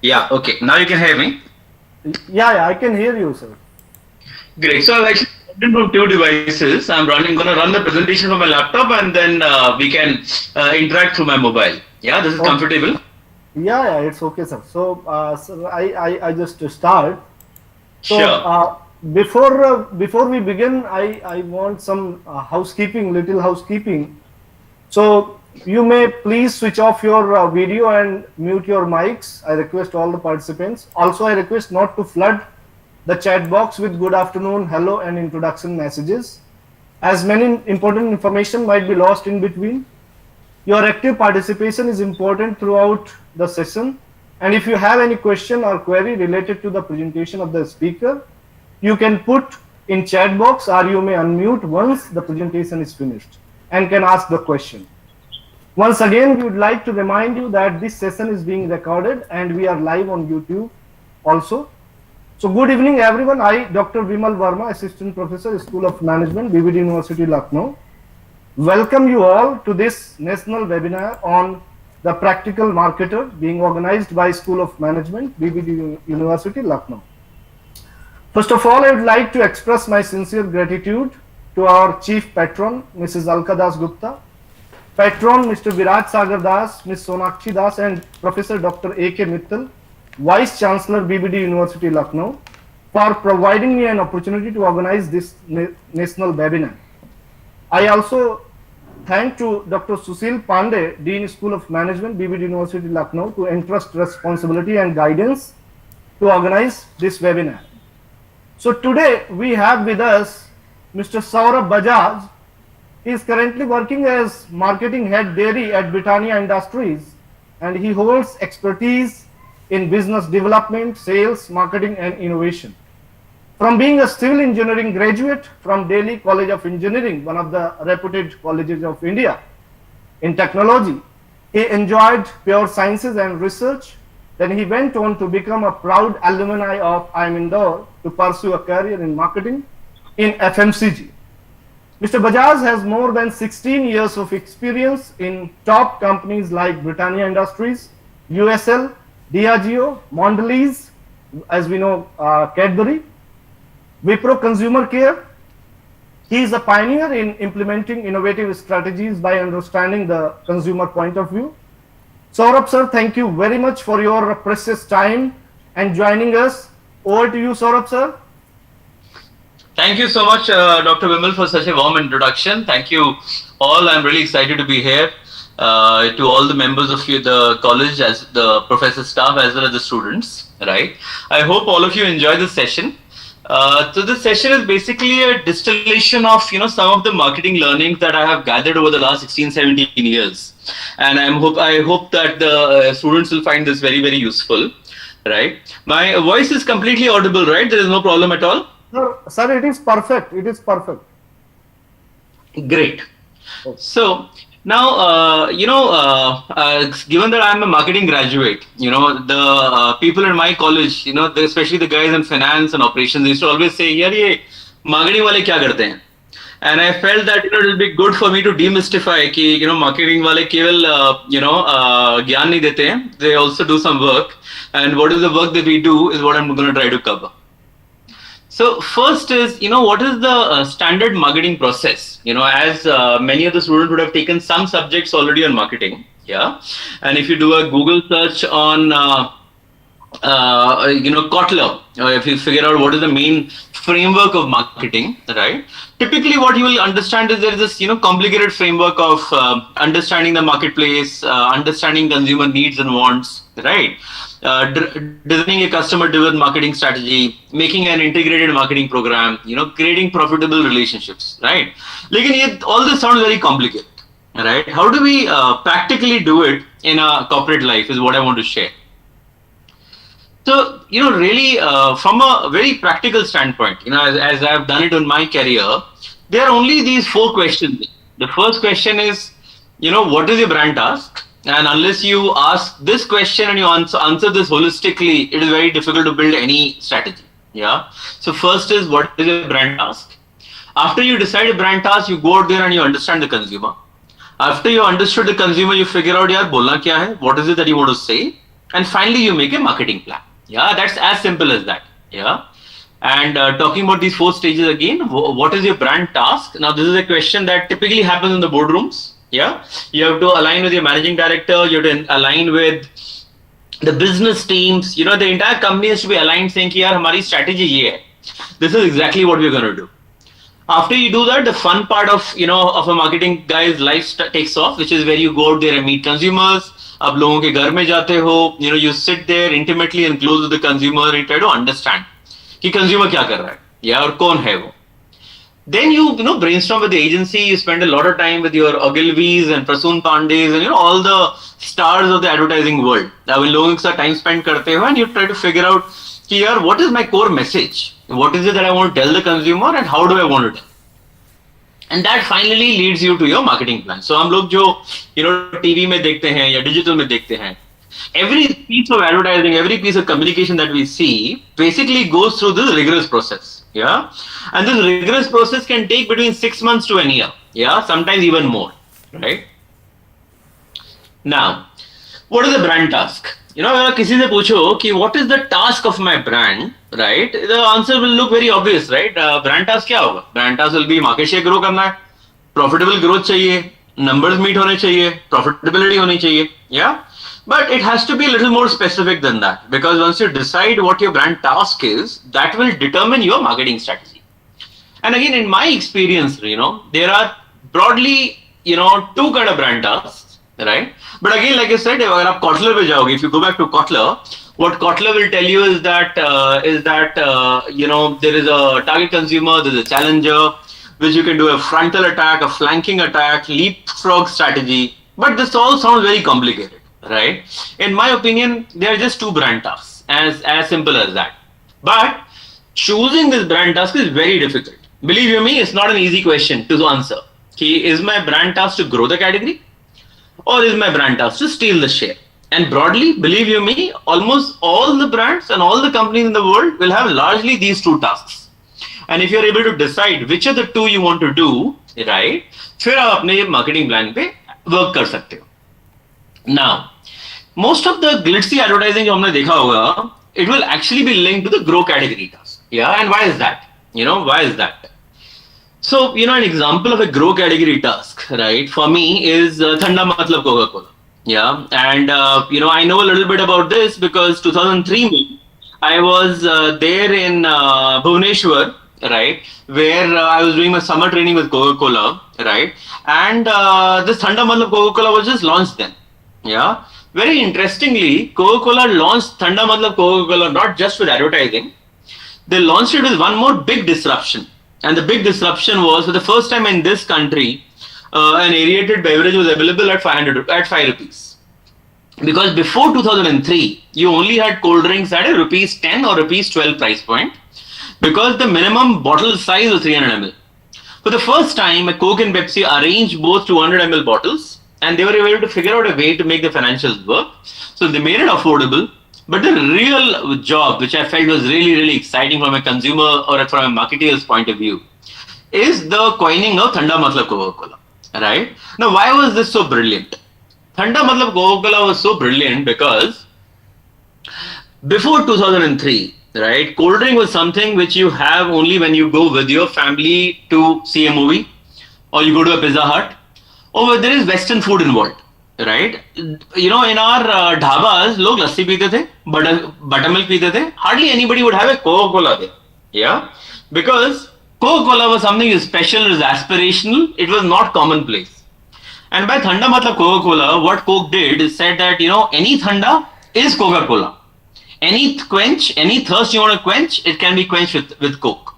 Yeah, okay. Now you can hear me? Yeah, I can hear you, sir. Great. So I've actually plugged in from two devices. I'm going to run the presentation from my laptop, and then we can interact through my mobile. Yeah, this is Okay. comfortable? Yeah, it's okay, sir. So I just start. So Sure. before we begin, I want some little housekeeping. So you may please switch off your video and mute your mics. I request all the participants. Also, I request not to flood the chat box with good afternoon, hello, and introduction messages, as many important information might be lost in between. Your active participation is important throughout the session. And if you have any question or query related to the presentation of the speaker, you can put in chat box, or you may unmute once the presentation is finished and can ask the question. Once again, we would like to remind you that this session is being recorded and we are live on YouTube also. So good evening, everyone. I, Dr. Vimal Verma, Assistant Professor, School of Management, Bbd University, Lucknow. Welcome you all to this national webinar on the practical marketer being organized by School of Management, Bbd University, Lucknow. First of all, I would like to express my sincere gratitude to our Chief Patron, Mrs. Alka Das Gupta, Patron, Mr. Viraj Sagar Das, Ms. Sonakshi Das, and Professor Dr. A.K. Mittal, Vice Chancellor, Bbd University, Lucknow, for providing me an opportunity to organize this national webinar. I also thank to Dr. Sushil Pandey, Dean School of Management, Bbd University, Lucknow, to entrust responsibility and guidance to organize this webinar. So today we have with us Mr. Saurabh Bajaj. He is currently working as Marketing Head Dairy at Britannia Industries, and he holds expertise in business development, sales, marketing, and innovation. From being a civil engineering graduate from Delhi College of Engineering, one of the reputed colleges of India in technology, he enjoyed pure sciences and research. Then he went on to become a proud alumni of IIM Indore to pursue a career in marketing in FMCG. Mr. Bajaj has more than 16 years of experience in top companies like Britannia Industries, USL, Diageo, Mondelez, as we know, Cadbury, Wipro Consumer Care. He is a pioneer in implementing innovative strategies by understanding the consumer point of view. Saurabh sir, thank you very much for your precious time and joining us. Over to you, Saurabh sir. Thank you so much, Dr. Vimal, for such a warm introduction. Thank you all. I'm really excited to be here. To all the members of the college, as the professor staff, as well as the students, right? I hope all of you enjoy this session. So this session is basically a distillation of, some of the marketing learnings that I have gathered over the last 16, 17 years. And I hope that the students will find this very, very useful, right? My voice is completely audible, right? There is no problem at all? Sir, it is perfect. It is perfect. Great. So now, given that I'm a marketing graduate, the people in my college, especially the guys in finance and operations, they used to always say, "Yaar, ye marketing wale kya karte hain?" And I felt that it will be good for me to demystify कि marketing वाले केवल ज्ञान नहीं देते हैं, they also do some work, and what is the work that we do is what I'm going to try to cover. So first is, what is the standard marketing process? As many of the students would have taken some subjects already on marketing, yeah. And if you do a Google search on, Kotler, or if you figure out what is the main framework of marketing, right? Typically, what you will understand is there is this, complicated framework of understanding the marketplace, understanding consumer needs and wants, right? Designing a customer-driven marketing strategy, making an integrated marketing program, creating profitable relationships, right? Like, all this sounds very complicated, right? How do we practically do it in a corporate life is what I want to share. So, really, from a very practical standpoint, as I've done it in my career, there are only these 4 questions. The first question is, what is your brand task? And unless you ask this question and you answer this holistically, it is very difficult to build any strategy. Yeah. So first is, what is your brand task? After you decide a brand task, you go out there and you understand the consumer. After you understood the consumer, you figure out, yaar, bolna kya hai, what is it that you want to say, and finally you make a marketing plan. Yeah, that's as simple as that. Yeah. And talking about these four stages again, what is your brand task? Now, this is a question that typically happens in the boardrooms. Yeah, you have to align with your managing director. You have to align with the business teams. You know, the entire company has to be aligned, saying, "Yaar, hamari strategy ye hai. This is exactly what we're going to do." After you do that, the fun part of of a marketing guy's life takes off, which is where you go out there and meet consumers. आप लोगों के घर में जाते हो, you sit there intimately and close with the consumer and try to understand कि consumer क्या कर रहा है, या और कौन है वो. Then you brainstorm with the agency. You spend a lot of time with your Ogilvy's and Prasoon Pande's and all the stars of the advertising world. Now, when लोगों के साथ time spend करते हो, and you try to figure out कि यार what is my core message? What is it that I want to tell the consumer, and how do I want to tell? And that finally leads you to your marketing plan. So हम लोग जो TV में देखते हैं या digital में देखते हैं, every piece of advertising, every piece of communication that we see basically goes through this rigorous process. Yeah, and this rigorous process can take between 6 months to a year. Yeah, sometimes even more. Right. Now, what is the brand task? अगर किसी से पूछो कि what is the task of my brand, right? The answer will look very obvious, right? Brand task क्या होगा? Brand task will be market share grow करना है, profitable growth चाहिए, numbers meet होने चाहिए, profitability होनी चाहिए, yeah. But it has to be a little more specific than that, because once you decide what your brand task is, that will determine your marketing strategy. And again, in my experience, there are broadly, two kind of brand tasks, right? But again, like I said, if आप Kotler पे जाओगे, if you go back to Kotler, what Kotler will tell you is that there is a target consumer, there is a challenger, which you can do a frontal attack, a flanking attack, leapfrog strategy. But this all sounds very complicated. Right? In my opinion, they are just two brand tasks, as simple as that. But choosing this brand task is very difficult. Believe you me, it's not an easy question to answer. Is my brand task to grow the category, or is my brand task to steal the share? And broadly, believe you me, almost all the brands and all the companies in the world will have largely these two tasks. And if you're able to decide which of the two you want to do, right, फिर आप अपने marketing plan पे work कर सकते हो. Now, most of the glitzy advertising जो हमने देखा होगा, it will actually be linked to the grow category task. Yeah, and why is that? Why is that? So, an example of a grow category task, right, for me is Thanda Matlab Coca-Cola. Yeah, and I know a little bit about this because 2003 I was there in Bhubaneswar, right, where I was doing my summer training with Coca-Cola, right, and this Thanda Matlab Coca-Cola was just launched then. Yeah, very interestingly, Coca-Cola launched Thanda Matlab Coca-Cola not just with advertising. They launched it with one more big disruption, and the big disruption was for the first time in this country, an aerated beverage was available at 5 rupees. Because before 2003, you only had cold drinks at a rupees 10 or rupees 12 price point, because the minimum bottle size was 300 ml. For the first time, a Coke and Pepsi arranged both 200 ml bottles, and they were able to figure out a way to make the financials work. So they made it affordable. But the real job, which I felt was really, really exciting from a consumer or from a marketer's point of view, is the coining of Thanda Matlab Coca-Cola. Right? Now, why was this so brilliant? Thanda Matlab Coca-Cola was so brilliant because before 2003, right, cold drink was something which you have only when you go with your family to see a movie, or you go to a Pizza Hut, or there is Western food involved, right? In our dhabas, log lassi peete the, buttermilk peete the. Hardly anybody would have a Coca-Cola there, yeah, because Coca-Cola was something special, it was aspirational, it was not commonplace. And by Thanda Matlab Coca-Cola, what Coke did is said that any Thanda is Coca-Cola. Any quench, any thirst you want to quench, it can be quenched with Coke.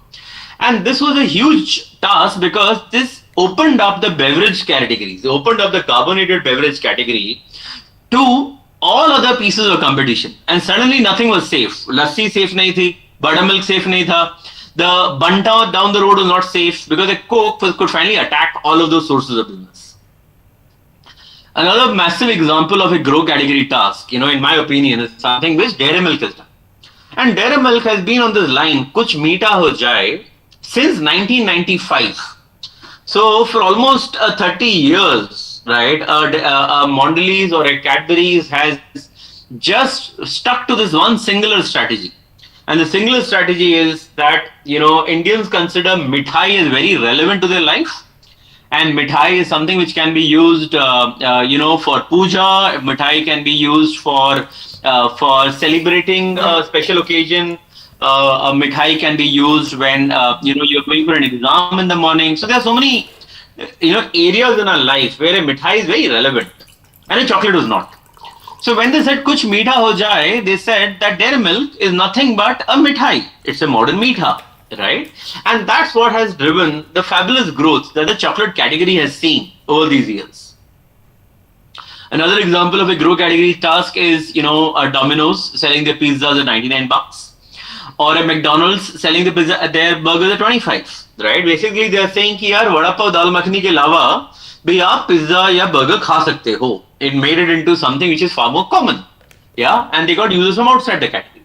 And this was a huge task because this opened up the beverage categories, opened up the carbonated beverage category to all other pieces of competition. And suddenly nothing was safe. Lassi safe nahi thi, buttermilk safe nahi tha. The Banta down the road was not safe because the Coke could finally attack all of those sources of business. Another massive example of a grow category task, in my opinion, is something which Dairy Milk has done. And Dairy Milk has been on this line, kuch meeta ho jaye, since 1995. So for almost 30 years, right? A Mondelez or a Cadbury's has just stuck to this one singular strategy. And the singular strategy is that, Indians consider mithai as very relevant to their life. And mithai is something which can be used, for puja. Mithai can be used for celebrating a special occasion. A mithai can be used when you're going for an exam in the morning. So there are so many areas in our life where a mithai is very relevant, and a chocolate was not. So when they said kuch meetha ho jaye, they said that dairy milk is nothing but a mithai. It's a modern meetha, right? And that's what has driven the fabulous growth that the chocolate category has seen over these years. Another example of a grow category task is, a Domino's selling their pizzas at 99 bucks, or a McDonald's selling their burgers at 25, right? Basically, they are saying कि यार वड़ा पाव दाल मखनी के अलावा भी आप pizza या burger खा सकते हो. It made it into something which is far more common, yeah. And they got users from outside the category.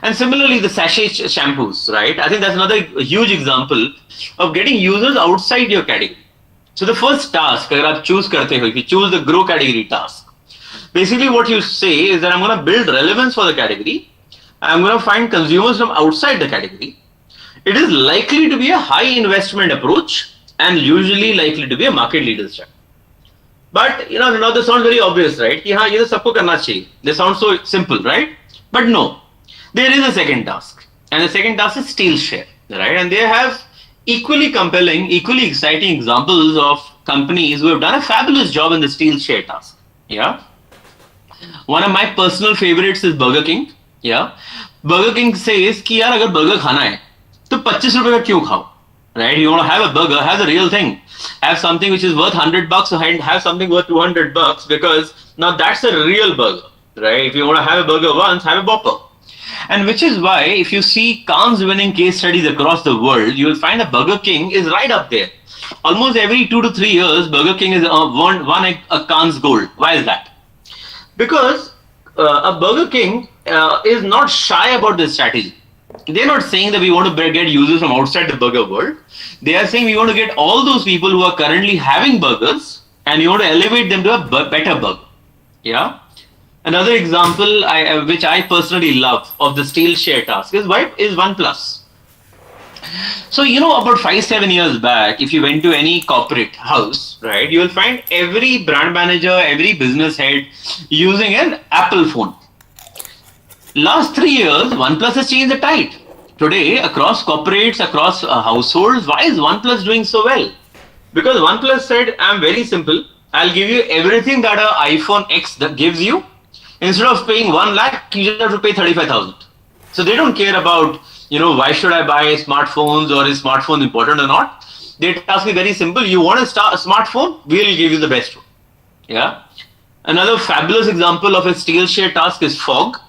And similarly, the sachet shampoos, right? I think that's another huge example of getting users outside your category. So the first task, अगर आप choose करते हो, if you choose the grow category task, basically what you say is that I'm going to build relevance for the category. I'm going to find consumers from outside the category. It is likely to be a high investment approach and usually likely to be a market leader strategy. But now this sounds very obvious, right? कि हाँ ये तो सबको करना चाहिए. They sound so simple, right? But no, there is a second task, and the second task is steal share, right? And they have equally compelling, equally exciting examples of companies who have done a fabulous job in the steal share task. Yeah. One of my personal favorites is Burger King. Yeah. Burger King says कि यार अगर burger खाना है तो 25 रुपए का क्यों खाओ? Right? You want to have a burger, have the real thing. Have something which is worth 100 bucks or have something worth 200 bucks, because now that's a real burger, right? If you want to have a burger once, have a Whopper. And which is why if you see Cannes winning case studies across the world, you will find that Burger King is right up there. Almost every 2 to 3 years, Burger King has won a Cannes gold. Why is that? Because a Burger King is not shy about this strategy. They're not saying that we want to get users from outside the burger world. They are saying we want to get all those people who are currently having burgers and we want to elevate them to a better burger. Yeah. Another example which I personally love of the steal share task is OnePlus. So, about 5-7 years back, if you went to any corporate house, right, you will find every brand manager, every business head using an Apple phone. Last 3 years, OnePlus has changed the tide. Today, across corporates, across households, why is OnePlus doing so well? Because OnePlus said, I'm very simple. I'll give you everything that an iPhone X that gives you. Instead of paying 1 lakh, you just have to pay 35,000. So they don't care about, why should I buy smartphones or is smartphone important or not? Their task is very simple. You want a smartphone? We'll give you the best one. Yeah. Another fabulous example of a steal share task is Fog.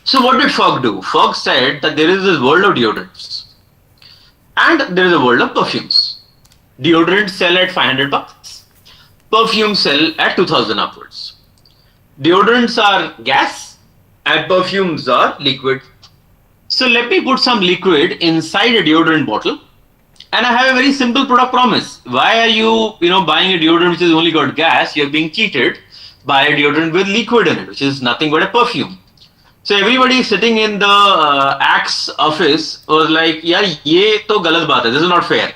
So what did Fog do? Fog said that there is this world of deodorants and there is a world of perfumes. Deodorants sell at 500 bucks. Perfumes sell at 2000 upwards. Deodorants are gas and perfumes are liquid. So let me put some liquid inside a deodorant bottle and I have a very simple product promise. Why are you, buying a deodorant which has only got gas? You're being cheated by a deodorant with liquid in it, which is nothing but a perfume. So everybody sitting in the Axe office was like, yaar, ye to galat baat hai. This is not fair.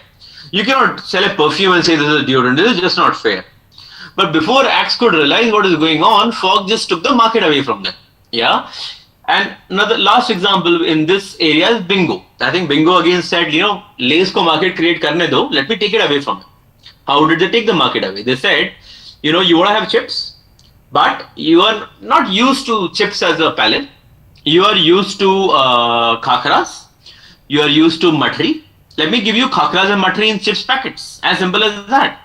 You cannot sell a perfume and say this is a deodorant. This is just not fair. But before Axe could realize what is going on, Fog just took the market away from them. Yeah. And another last example in this area is Bingo. I think Bingo again said, Lays ko market create karne do. Let me take it away from them. How did they take the market away? They said, you want to have chips, but you are not used to chips as a palate. You are used to khakras. You are used to matri. Let me give you khakras and matri in chips packets. As simple as that.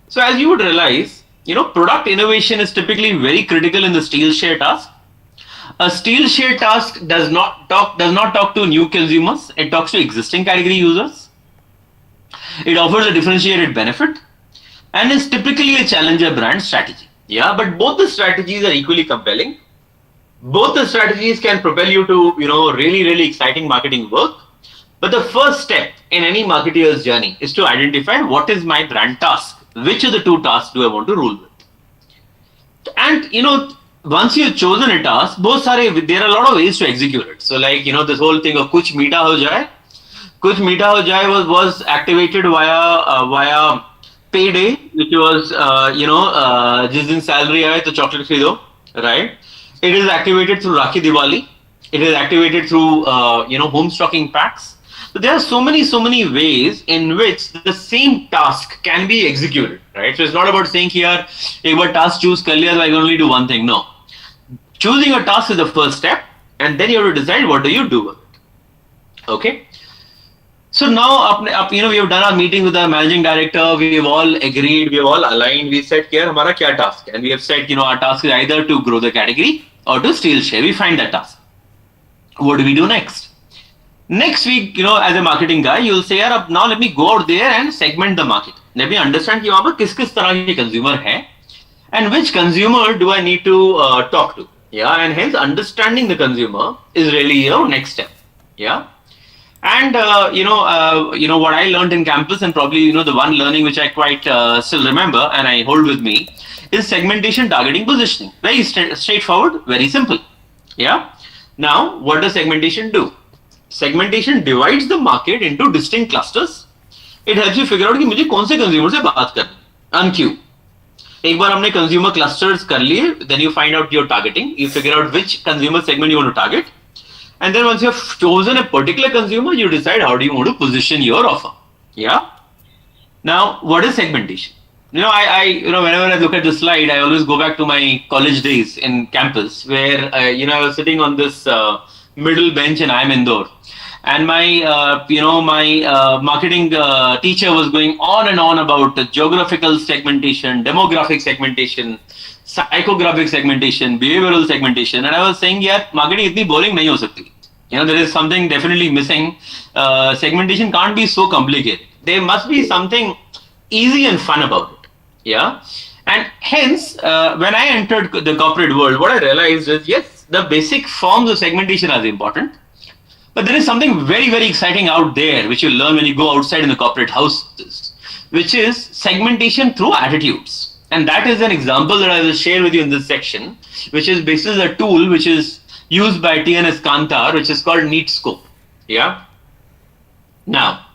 So as you would realize, product innovation is typically very critical in the steal share task. A steal share task does not talk to new consumers. It talks to existing category users. It offers a differentiated benefit and is typically a challenger brand strategy. Yeah, but both the strategies are equally compelling. Both the strategies can propel you to, really, really exciting marketing work. But the first step in any marketer's journey is to identify what is my brand task. Which of the two tasks do I want to rule with? And once you've chosen a task, there are a lot of ways to execute it. So like this whole thing of kuch meeta ho jaye, was activated via payday, which was जिस दिन salary आए तो chocolate खरीदो, right? It is activated through Rakhi Diwali. It is activated through home stocking packs. So there are so many ways in which the same task can be executed, right? So it's not about saying here, एक बार task choose कर लिया, so I can only do one thing. No, choosing a task is the first step, and then you have to decide what do you do with it. Okay. So now, we have done our meeting with the managing director. We have all agreed. We have all aligned. We said, "Here, हमारा क्या task है?" And we have said, our task is either to grow the category or to steal share. We find that task. What do we do next? Next week, as a marketing guy, you'll say, "यार, now let me go out there and segment the market. Let me understand कि वहाँ पर किस तरह के consumer है, and which consumer do I need to talk to." Yeah, and hence understanding the consumer is really your next step. Yeah. And what I learned in campus, and probably the one learning which I quite still remember and I hold with me, is segmentation, targeting, positioning. Very straightforward, very simple. Yeah. Now, what does segmentation do? Segmentation divides the market into distinct clusters. It helps you figure out कि मुझे कौन से consumer से बात करनी, unqueue. एक बार हमने consumer clusters कर लिए, then you find out your targeting. You figure out which consumer segment you want to target. And then once you have chosen a particular consumer, you decide how do you want to position your offer. Yeah. Now, what is segmentation? I whenever I look at this slide, I always go back to my college days in campus where, I was sitting on this middle bench in IIM Indore. And my marketing teacher was going on and on about geographical segmentation, demographic segmentation, psychographic segmentation, behavioral segmentation, and I was saying, yeah, marketing itni boring nahi ho sakti. There is something definitely missing. Segmentation can't be so complicated. There must be something easy and fun about it. Yeah, and hence, when I entered the corporate world, what I realized is, yes, the basic forms of segmentation are important, but there is something very, very exciting out there which you learn when you go outside in the corporate houses, which is segmentation through attitudes. And that is an example that I will share with you in this section, which is basically a tool which is used by TNS Kantar, which is called Neat Scope. Yeah. Now,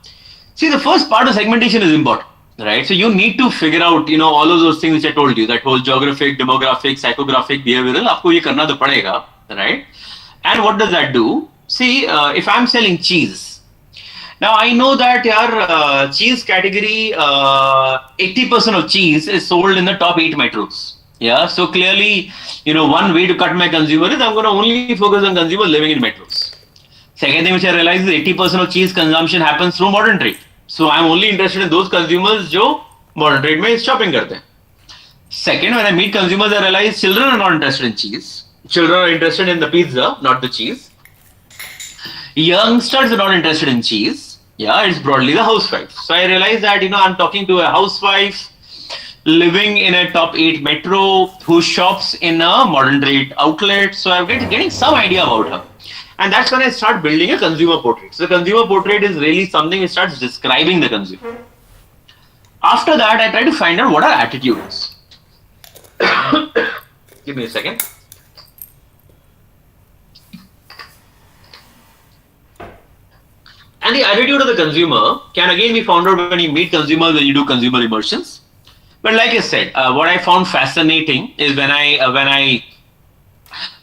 see, the first part of segmentation is important, right? So you need to figure out, all of those things which I told you, that whole geographic, demographic, psychographic, behavioral, आपको ये करना तो पड़ेगा, right? And what does that do? See, if I'm selling cheese, now I know that cheese category, 80% of cheese is sold in the top 8 metros. Yeah, so clearly, one way to cut my consumer is I'm going to only focus on consumers living in metros. Second thing which I realized is 80% of cheese consumption happens through modern trade. So I'm only interested in those consumers जो modern trade में shopping करते हैं. Second, when I meet consumers, I realize children are not interested in cheese. Children are interested in the pizza, not the cheese. Youngsters are not interested in cheese. Yeah, it's broadly the housewife. So I realized that, I'm talking to a housewife living in a top 8 metro who shops in a modern trade outlet. So I'm getting some idea about her. And that's when I start building a consumer portrait. So the consumer portrait is really something which starts describing the consumer. After that, I try to find out what are attitudes. Give me a second. And the attitude of the consumer can again be found out when you meet consumers, when you do consumer immersions. But like I said, what I found fascinating is when I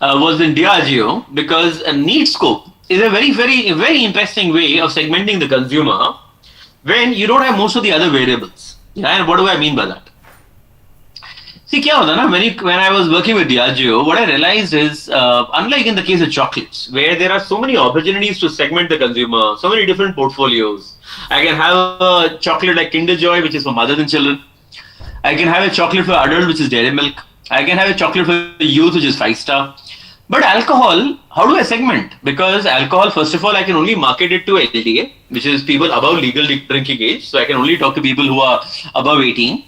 was in Diageo, because a need scope is a very, very, very interesting way of segmenting the consumer when you don't have most of the other variables. Yeah, and what do I mean by that? See, क्या होता ना, when I was working with Diageo, what I realized is, unlike in the case of chocolates, where there are so many opportunities to segment the consumer, so many different portfolios. I can have a chocolate like Kinder Joy, which is for mothers and children. I can have a chocolate for adults, which is Dairy Milk. I can have a chocolate for youth, which is 5-star. But alcohol, how do I segment? Because alcohol, first of all, I can only market it to LDA, which is people above legal drinking age. So I can only talk to people who are above 18.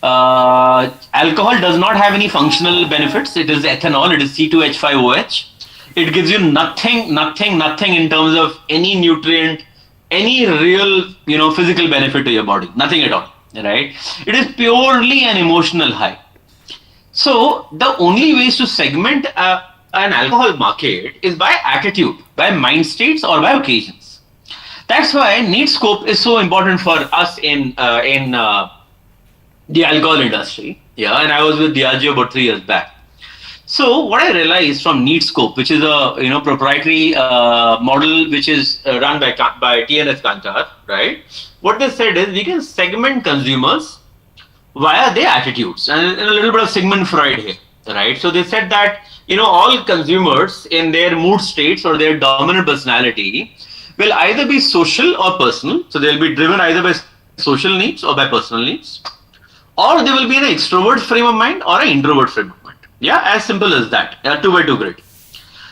Alcohol does not have any functional benefits. It is ethanol. It is C2H5OH. It gives you nothing in terms of any nutrient, any real, physical benefit to your body. Nothing at all. right? It is purely an emotional high. So the only ways to segment an alcohol market is by attitude, by mind states, or by occasions. That's why need scope is so important for us in the alcohol industry. Yeah, and I was with Diageo about 3 years back. So what I realized from NeedScope, which is a proprietary model which is run by TNS Kantar, right? What they said is we can segment consumers via their attitudes and a little bit of Sigmund Freud here, right? So they said that all consumers in their mood states or their dominant personality will either be social or personal. So they'll be driven either by social needs or by personal needs, or they will be in an extrovert frame of mind or an introvert frame of mind. Yeah, as simple as that. 2 by 2 grid.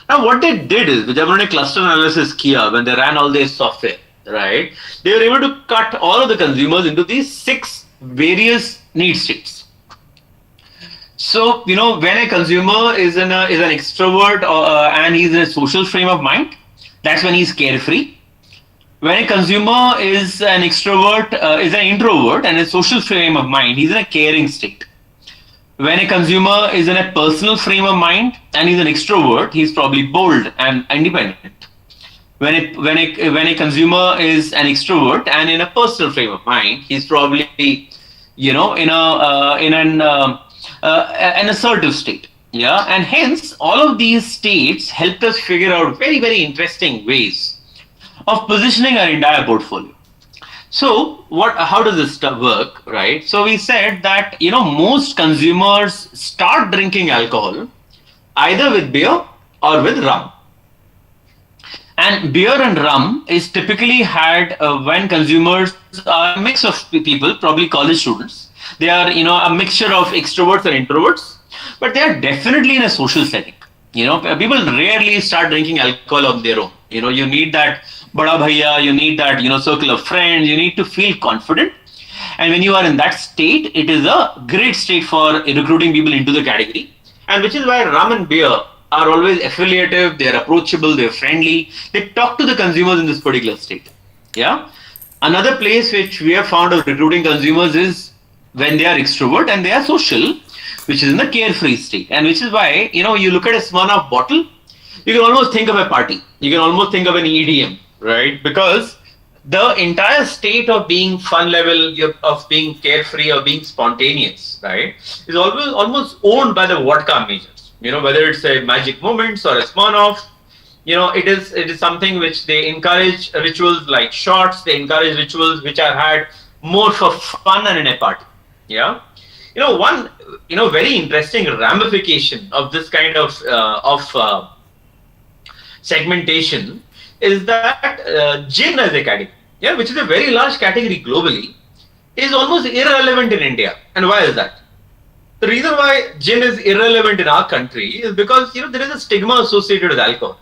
Now, what they did is, जब उन्होंने cluster analysis किया, when they ran all their software, right? They were able to cut all of the consumers into these 6 various need states. So, when a consumer is an extrovert and he's in a social frame of mind, that's when he's carefree. When a consumer is an extrovert, is an introvert and a social frame of mind, he's in a caring state. When a consumer is in a personal frame of mind and he's an extrovert, he's probably bold and independent. When a consumer is an extrovert and in a personal frame of mind, he's probably an assertive state. Yeah, and hence all of these states helped us figure out very, very interesting ways of positioning our entire portfolio. So how does this stuff work, right? So we said that most consumers start drinking alcohol either with beer or with rum. And beer and rum is typically had when consumers are a mix of people, probably college students. They are a mixture of extroverts and introverts, but they are definitely in a social setting. People rarely start drinking alcohol on their own. You need that bada bhaiya, you need that circle of friends, you need to feel confident. And when you are in that state, it is a great state for recruiting people into the category. And which is why rum and beer are always affiliative, they're approachable, they're friendly, they talk to the consumers in this particular state. Yeah. Another place which we have found of recruiting consumers is when they are extrovert and they are social, which is in the carefree state. And which is why, you look at a Smirnoff bottle, you can almost think of a party. You can almost think of an EDM, right? Because the entire state of being fun level, of being carefree or being spontaneous, right, is always almost owned by the vodka majors. Whether it's a Magic Moments or a Smirnoff, it is something which they encourage rituals like shots. They encourage rituals which are had more for fun and in a party. Yeah. One very interesting ramification of this kind of segmentation is that gin as a category, which is a very large category globally, is almost irrelevant in India. And why is that? The reason why gin is irrelevant in our country is because there is a stigma associated with alcohol.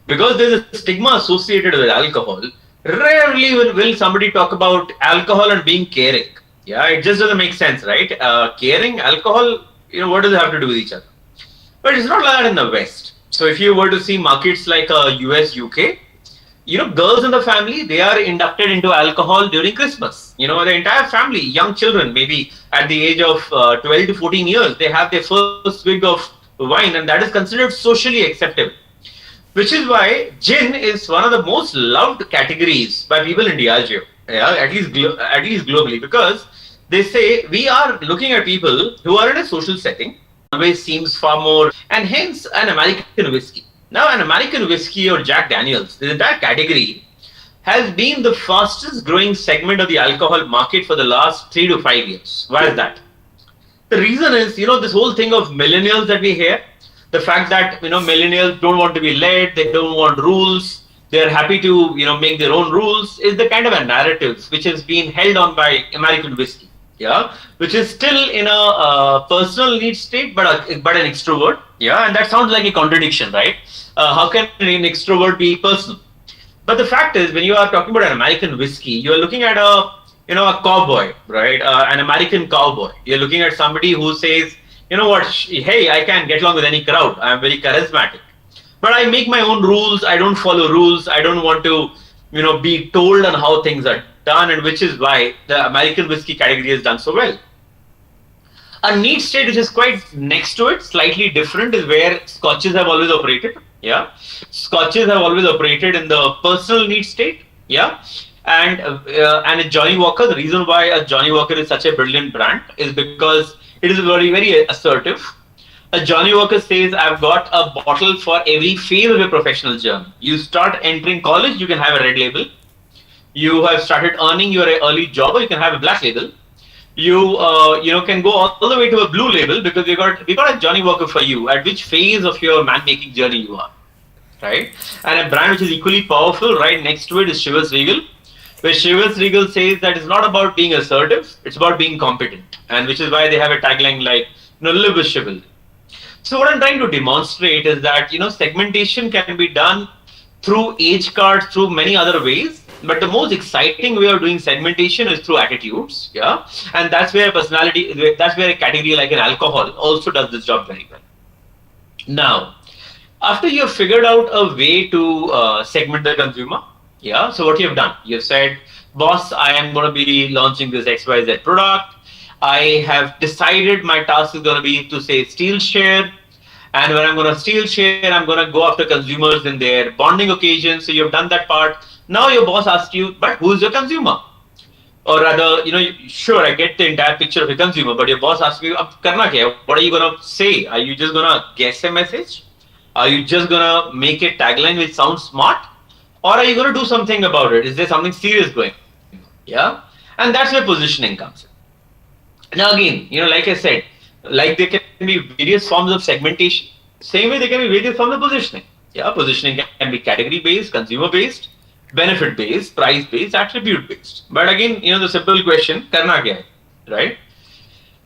Because there is a stigma associated with alcohol, rarely will somebody talk about alcohol and being caring. Yeah, it just doesn't make sense, right? Caring, alcohol, what does it have to do with each other? But it's not like that in the West. So if you were to see markets like US, UK, girls in the family, they are inducted into alcohol during Christmas. The entire family, young children, maybe at the age of 12 to 14 years, they have their first swig of wine, and that is considered socially acceptable. Which is why gin is one of the most loved categories by people in Diageo, at least globally, because they say we are looking at people who are in a social setting, always seems far more, and hence an American whiskey. Now, an American whiskey or Jack Daniels, the entire category has been the fastest growing segment of the alcohol market for the last 3 to 5 years. Why is that? The reason is, this whole thing of millennials that we hear, the fact that, millennials don't want to be led, they don't want rules, they're happy to, make their own rules, is the kind of a narrative which has been held on by American whiskey, which is still in a personal need state, but an extrovert, and that sounds like a contradiction, right? How can an extrovert be personal? But the fact is, when you are talking about an American whiskey, you are looking at a cowboy, right? An American cowboy. You're looking at somebody who says, hey, I can get along with any crowd. I'm very charismatic. But I make my own rules. I don't follow rules. I don't want to, be told on how things are done, and which is why the American whiskey category has done so well. A need state which is quite next to it, slightly different, is where scotches have always operated. Yeah, scotches have always operated in the personal need state. Yeah, and a Johnny Walker. The reason why a Johnny Walker is such a brilliant brand is because it is very assertive. A Johnny Walker says, "I've got a bottle for every phase of your professional journey. You start entering college, you can have a red label. You have started earning your early job, or you can have a black label. You can go all the way to a blue label because we got a Johnny Walker for you at which phase of your man making journey you are, right? And a brand which is equally powerful right next to it is Chivas Regal, where Chivas Regal says that it's not about being assertive, it's about being competent, and which is why they have a tagline like live with chivalry. So what I'm trying to demonstrate is that segmentation can be done through age cards, through many other ways. But the most exciting way of doing segmentation is through attitudes, yeah, and that's where that's where a category like an alcohol also does this job very well. Now, after you have figured out a way to segment the consumer, yeah, so what you have done, you've said, boss, I am going to be launching this XYZ product. I have decided my task is going to be to say steal share. And when I'm going to steal share, I'm going to go after consumers in their bonding occasions. So you've done that part. Now your boss asks you, but who's your consumer? Or rather, sure, I get the entire picture of a consumer, but your boss asks you, karna kya? What are you going to say? Are you just going to guess a message? Are you just going to make a tagline which sounds smart? Or are you going to do something about it? Is there something serious going on? Yeah? And that's where positioning comes in. Now again, like I said, like there can be various forms of segmentation. Same way there can be various forms of positioning. Yeah, positioning can be category based, consumer based, benefit based, price based, attribute based. But again, the simple question, karna kya hai, right?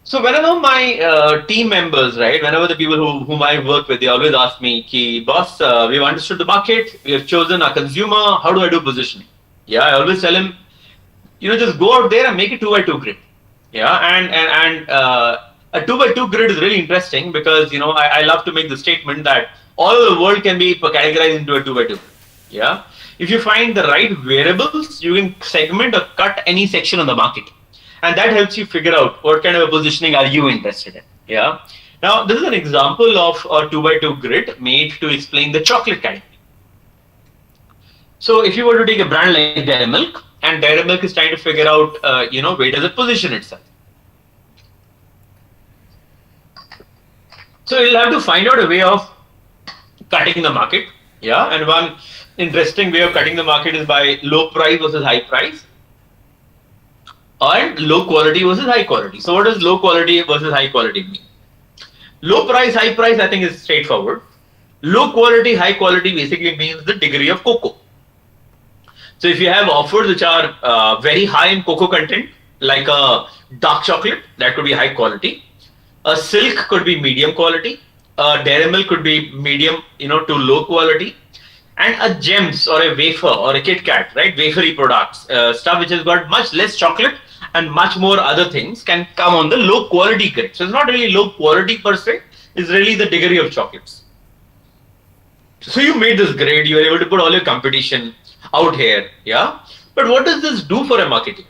So whenever my team members, right, whenever the people whom I work with, they always ask me, ki, boss, we've understood the market, we have chosen our consumer, how do I do positioning? Yeah, I always tell him, just go out there and make a 2x2 grid. Yeah, and a 2x2 grid is really interesting because I love to make the statement that all of the world can be categorized into a 2x2. Yeah, if you find the right variables, you can segment or cut any section on the market, and that helps you figure out what kind of a positioning are you interested in. Yeah. Now this is an example of a 2x2 grid made to explain the chocolate category. So if you were to take a brand like Dairy Milk, and Dairy Milk is trying to figure out, where does it position itself. So you'll have to find out a way of cutting the market. Yeah, and one interesting way of cutting the market is by low price versus high price, and low quality versus high quality. So what does low quality versus high quality mean? Low price, high price, I think is straightforward. Low quality, high quality basically means the degree of cocoa. So if you have offers which are very high in cocoa content, like a dark chocolate, that could be high quality. A silk could be medium quality. A dairy milk could be medium, to low quality. And a gems or a wafer or a Kit Kat, right? Wafery products, stuff which has got much less chocolate and much more other things can come on the low quality grade. So it's not really low quality per se, it's really the degree of chocolates. So you made this grade, you were able to put all your competition out here, yeah? But what does this do for a marketer?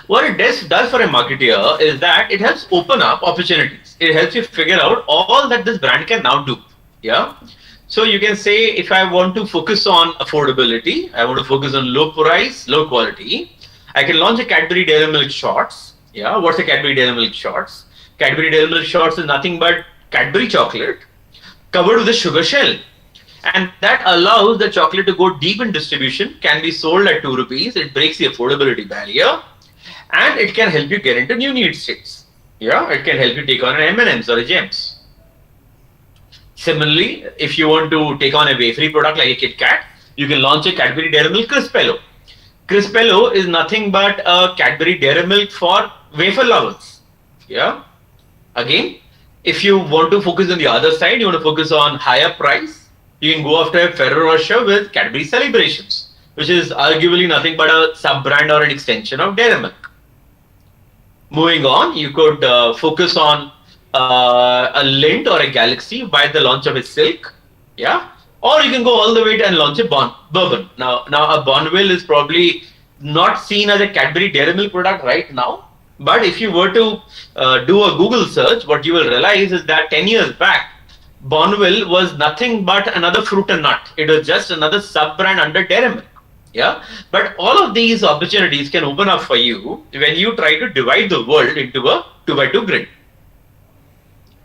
What it does for a marketer is that it helps open up opportunities. It helps you figure out all that this brand can now do, yeah? So you can say, if I want to focus on affordability, I want to focus on low price, low quality, I can launch a Cadbury Dairy Milk Shorts. Yeah, what's a Cadbury Dairy Milk Shorts? Cadbury Dairy Milk Shorts is nothing but Cadbury chocolate covered with a sugar shell. And that allows the chocolate to go deep in distribution, can be sold at 2 rupees. It breaks the affordability barrier, and it can help you get into new need states. Yeah, it can help you take on an M&Ms or a Gems. Similarly, if you want to take on a wafery product like a Kit Kat, you can launch a Cadbury Dairy Milk Crispello. Crispello is nothing but a Cadbury Dairy Milk for wafer lovers. Yeah. Again, if you want to focus on the other side, you want to focus on higher price, you can go after a Ferrero Rocher with Cadbury Celebrations, which is arguably nothing but a sub-brand or an extension of Dairy Milk. Moving on, you could focus on a Lindt or a Galaxy by the launch of a Silk, yeah, or you can go all the way and launch a Bourbon. Now a Bonneville is probably not seen as a Cadbury Dairy Milk product right now. But if you were to do a Google search, what you will realize is that 10 years back, Bonville was nothing but another fruit and nut. It was just another sub-brand under Dairy Milk. Yeah, but all of these opportunities can open up for you when you try to divide the world into a 2x2 grid.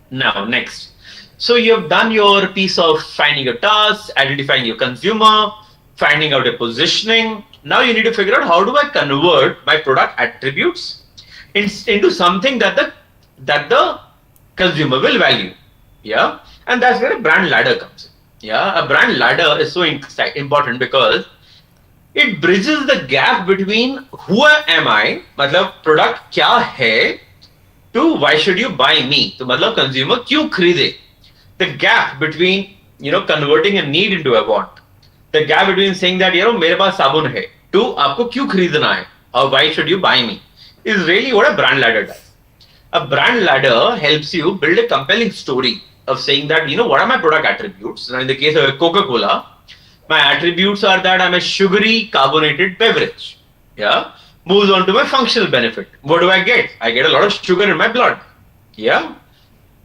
Now, next. So you have done your piece of finding your task, identifying your consumer, finding out your positioning. Now you need to figure out how do I convert my product attributes into something that the consumer will value. Yeah, and that's where a brand ladder comes in. Yeah, a brand ladder is so important because it bridges the gap between who am I, मतलब product क्या है, to why should you buy me. तो मतलब consumer क्यों खरीदे. The gap between converting a need into a want. The gap between saying that मेरे पास साबुन है to आपको क्यों खरीदना है or why should you buy me is really what a brand ladder does. A brand ladder helps you build a compelling story of saying that what are my product attributes. Now in the case of Coca-Cola, my attributes are that I'm a sugary carbonated beverage. Yeah. Moves on to my functional benefit. What do I get? I get a lot of sugar in my blood. Yeah.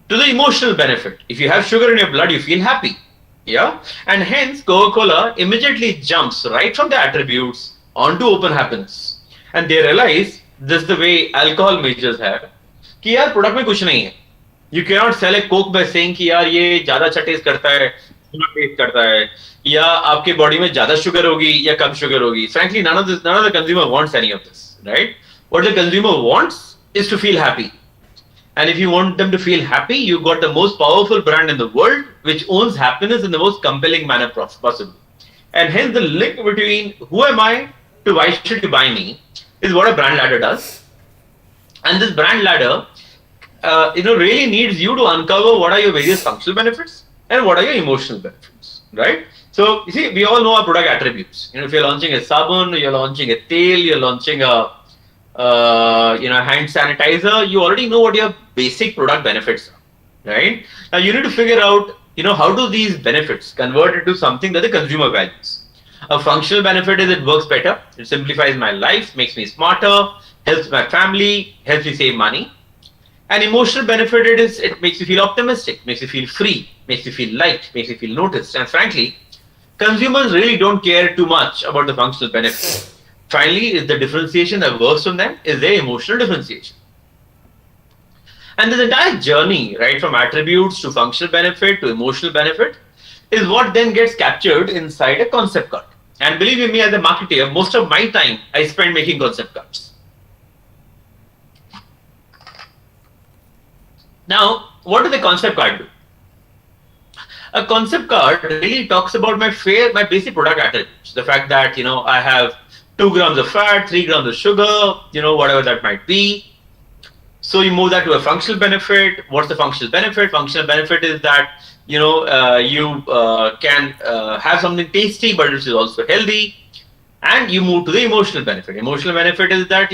To the emotional benefit. If you have sugar in your blood, you feel happy. Yeah. And hence Coca-Cola immediately jumps right from the attributes onto open happiness. And they realize this is the way alcohol majors have. कि यार product में कुछ नहीं है. You cannot sell a Coke by saying कि यार ये ज़्यादा अच्छा taste करता है, थोड़ा taste करता है. या आपके बॉडी में ज्यादा शुगर होगी या कम शुगर होगी. Frankly, none of the consumer wants any of this, right? What the consumer wants is to feel happy. And if you want them to feel happy, you got the most powerful brand in the world, which owns happiness in the most compelling manner possible. And hence the link between who am I to why should you buy me is what a brand ladder does. And this brand ladder, really needs you to uncover what are your various functional benefits and what are your emotional benefits, right? So you see, we all know our product attributes. If you're launching a sabun, you're launching a tail, you're launching a hand sanitizer, you already know what your basic product benefits are, right? Now you need to figure out, how do these benefits convert into something that the consumer values. A functional benefit is it works better, it simplifies my life, makes me smarter, helps my family, helps me save money. An emotional benefit it makes you feel optimistic, makes you feel free, makes you feel liked, makes you feel noticed. And frankly, consumers really don't care too much about the functional benefit. Finally, is the differentiation that works from them is their emotional differentiation. And this entire journey, right, from attributes to functional benefit to emotional benefit, is what then gets captured inside a concept card. And believe you me, as a marketer, most of my time I spend making concept cards. Now, what does the concept card do? A concept card really talks about my basic product attributes. The fact that, I have 2 grams of fat, 3 grams of sugar, whatever that might be. So you move that to a functional benefit. What's the functional benefit? Functional benefit is that, you can have something tasty, but which is also healthy. And you move to the emotional benefit. Emotional benefit is that,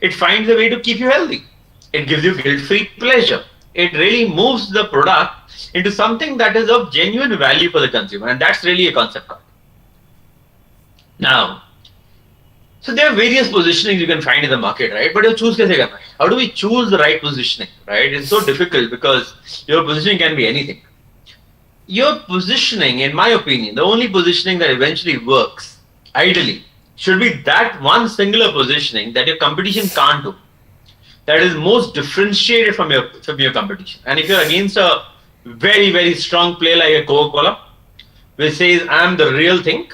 it finds a way to keep you healthy. It gives you guilt-free pleasure. It really moves the product into something that is of genuine value for the consumer, and that's really a concept card. Now, so there are various positionings you can find in the market, right? But you choose kaise karna hai? How do we choose the right positioning, right? It's so difficult because your positioning can be anything. Your positioning, in my opinion, the only positioning that eventually works, ideally, should be that one singular positioning that your competition can't do. That is most differentiated from your competition. And if you're against a very, very strong player like a Coca-Cola, which says, I'm the real thing,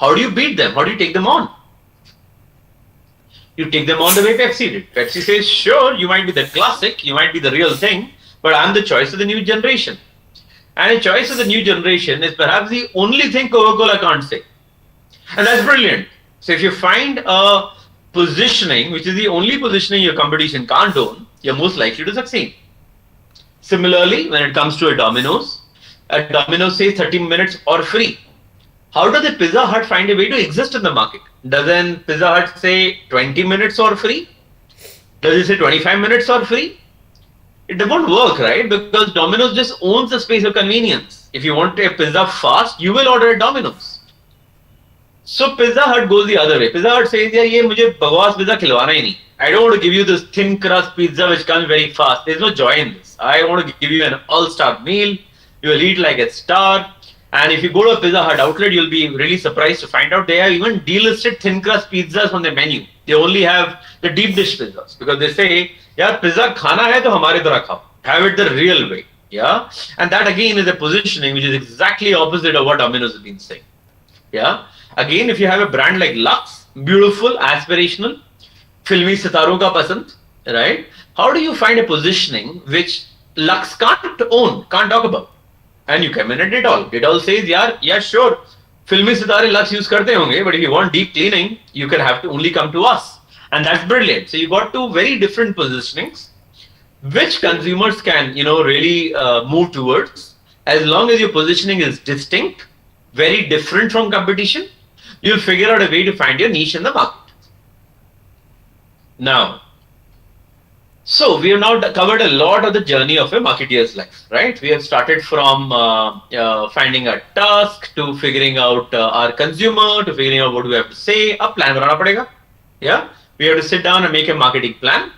how do you beat them? How do you take them on? You take them on the way Pepsi did. Pepsi says, sure, you might be the classic, you might be the real thing, but I'm the choice of the new generation. And a choice of the new generation is perhaps the only thing Coca-Cola can't say. And that's brilliant. So if you find a positioning, which is the only positioning your competition can't own, you're most likely to succeed. Similarly, when it comes to a Domino's says 30 minutes or free. How does a Pizza Hut find a way to exist in the market? Doesn't Pizza Hut say 20 minutes or free? Does it say 25 minutes or free? It doesn't work, right? Because Domino's just owns the space of convenience. If you want a pizza fast, you will order at Domino's. So Pizza Hut goes the other way. Pizza Hut says, yeah, ये मुझे बकवास pizza खिलवाना ही नहीं. I don't want to give you this thin crust pizza which comes very fast. There's no joy in this. I want to give you an all-star meal. You will eat like a star. And if you go to a Pizza Hut outlet, you'll be really surprised to find out they have even delisted thin crust pizzas on their menu. They only have the deep dish pizzas because they say, यार pizza खाना है तो हमारे तरह खाओ. Have it the real way. Yeah. And that again is a positioning which is exactly opposite of what Domino's has been saying. Yeah. Again, if you have a brand like Lux, beautiful, aspirational, filmy sitaron ka pasand, right? How do you find a positioning which Lux can't own, can't talk about? And you come in and Dettol. Dettol says, yeah, sure, filmy sitare Lux use karte honge, but if you want deep cleaning, you can have to only come to us. And that's brilliant. So you got two very different positionings, which consumers can, really move towards. As long as your positioning is distinct, very different from competition, you'll figure out a way to find your niche in the market. Now, so we have now covered a lot of the journey of a marketeer's life, right? We have started from finding a task to figuring out our consumer, to figuring out what we have to say. A plan banana padega. Yeah, we have to sit down and make a marketing plan.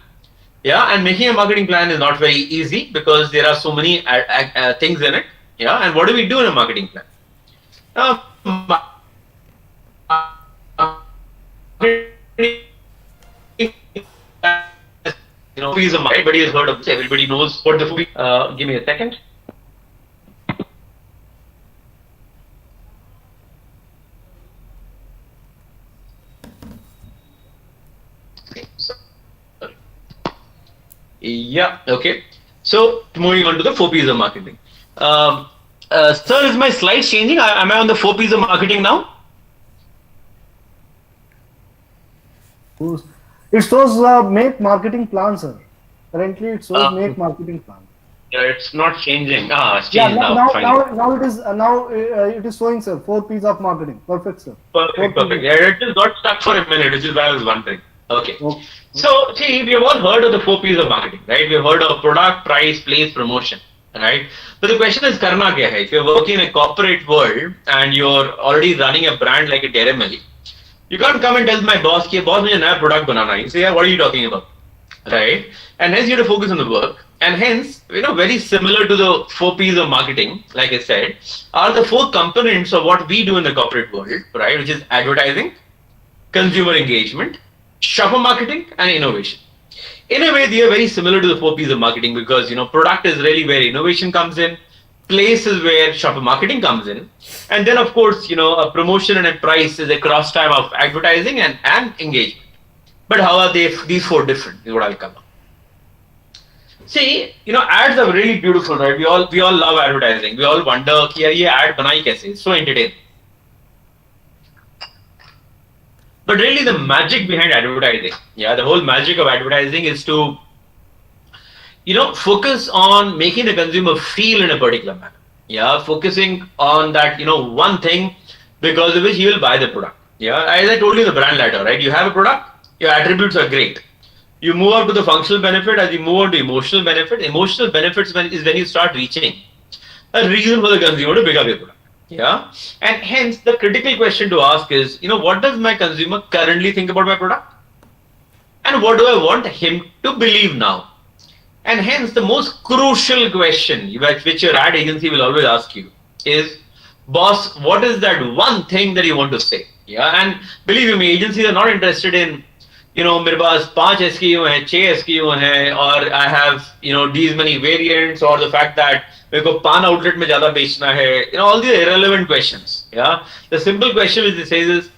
Yeah, and making a marketing plan is not very easy because there are so many things in it. Yeah, and what do we do in a marketing plan? He's a everybody has heard of this. Everybody knows what the food. Give me a second. Yeah. Okay. So moving on to the 4 P's of marketing. Sir, is my slide changing? Am I on the 4 P's of marketing now? It shows make marketing plan, sir. Currently, it shows make marketing plan. Yeah, it's not changing. It's changed now. Now it is it is showing, sir. 4 P's of marketing. Perfect, sir. Perfect. Yeah, it just got stuck for a minute, which is why I was wondering. Okay. So, see, we have all heard of the 4 P's of marketing, right? We have heard of product, price, place, promotion, right? But the question is, karna kya hai? If you're working in a corporate world and you're already running a brand like a Dairy Milk, you can't come and tell my boss, ki, boss, mujhe naya product banana hai. You say, yeah, what are you talking about? Right? And hence you have to focus on the work. And hence, very similar to the 4 P's of marketing, like I said, are the 4 components of what we do in the corporate world, right? Which is advertising, consumer engagement, shopper marketing, and innovation. In a way, they are very similar to the 4 P's of marketing because, product is really where innovation comes in, place is where shopper marketing comes in, and then of course, a promotion and a price is a cross time of advertising and engagement. But how are these 4 different is what I'll cover. See, ads are really beautiful, right? We all love advertising. We all wonder, ki yaar, ye ad banai kaise? It's so entertaining. But really the magic behind advertising, the whole magic of advertising is to, focus on making the consumer feel in a particular manner. Focusing on that, one thing because of which he will buy the product. As I told you in the brand ladder, right? You have a product, your attributes are great. You move up to the functional benefit. As you move on to emotional benefit, emotional benefits is when you start reaching a reason for the consumer to pick up your product. And hence the critical question to ask is, what does my consumer currently think about my product? And what do I want him to believe now? And hence the most crucial question which your ad agency will always ask you is, boss, what is that one thing that you want to say? And believe me, agencies are not interested in, मेरे पास 5 SKU हैं, 6 SKU हैं, or I have, these many variants, or the fact that मेरे को पान outlet में ज़्यादा बेचना है, all these irrelevant questions. The simple question which it says is,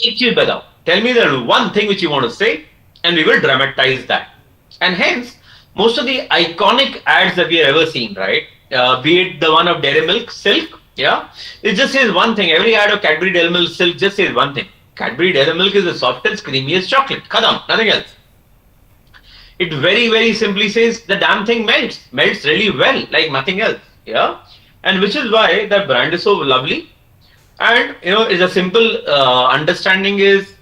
एक चीज बताओ, tell me the one thing which you want to say, and we will dramatize that. And hence, most of the iconic ads that we have ever seen, right? Be it the one of Dairy Milk, Silk, it just says one thing. Every ad of Cadbury Dairy Milk, Silk just says one thing. Cadbury Dairy Milk is the softest, creamiest chocolate. Khadam, nothing else. It very, very simply says the damn thing melts really well, like nothing else. And which is why that brand is so lovely. And it's a simple understanding is,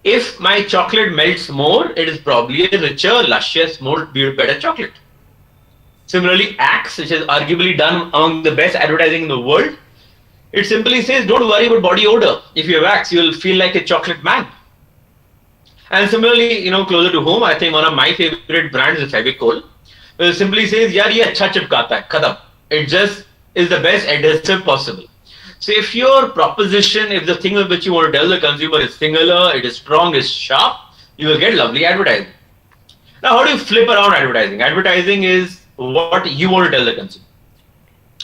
if my chocolate melts more, it is probably a richer, luscious, more better chocolate. Similarly, Axe, which is arguably done among the best advertising in the world, It simply says, don't worry about body odor. If you wax, you'll feel like a chocolate man. And similarly, closer to home, I think one of my favorite brands is Fevicol. It simply says, yaar, ye acha chipkata hai, khadam. It just is the best adhesive possible. So if your proposition, if the thing with which you want to tell the consumer is singular, it is strong, is sharp, you will get lovely advertising. Now, how do you flip around advertising? Advertising is what you want to tell the consumer.